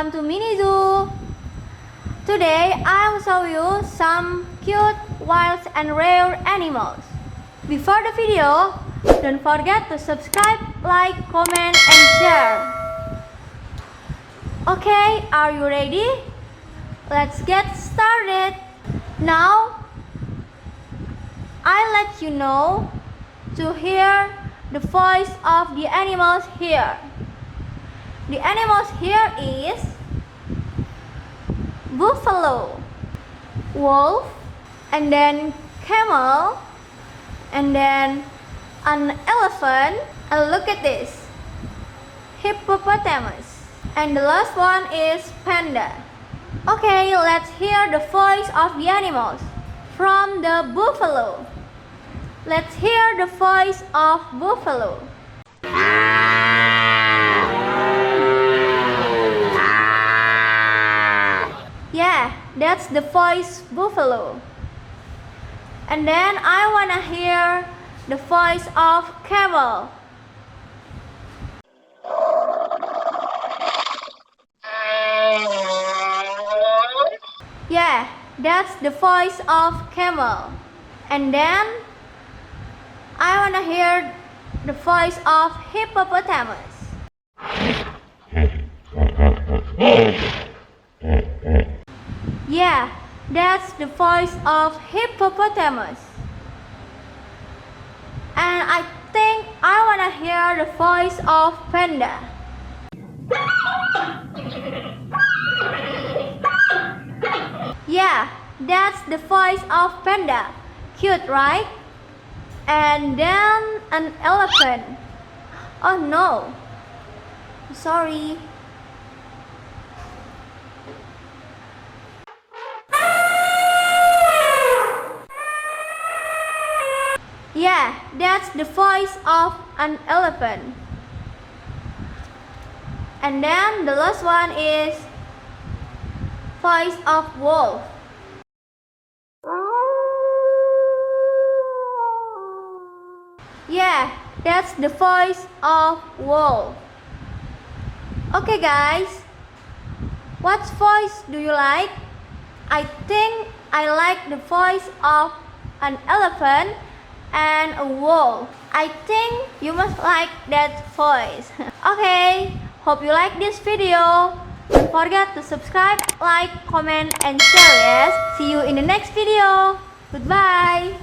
welcome to minizoo. Today I will show you some cute, wild and rare animals. Before the video, don't forget to subscribe, like, comment and share. Okay, are you ready? Let's get started. Now, I'll let you know to hear the voice of the animals here. The animals here is buffalo, wolf, and then camel, and then an elephant, and look at this, hippopotamus, and the last one is panda. Okay, let's hear the voice of the animals. From the buffalo, let's hear the voice of buffalo. Yeah, that's the voice buffalo. And then I wanna hear the voice of camel. Yeah, that's the voice of camel. And then I wanna hear the voice of hippopotamus. Yeah, that's the voice of hippopotamus. And I think I wanna hear the voice of panda. Yeah, that's the voice of panda. Cute, right? And then an elephant. Oh no, sorry. Yeah, that's the voice of an elephant. And then the last one is voice of wolf. Yeah, that's the voice of wolf. Okay guys, what voice do you like? I think I like the voice of an elephant and a wolf. I think you must like that voice. Okay, hope you like this video. Don't forget to subscribe, like, comment and share, yes. See you in the next video. Goodbye.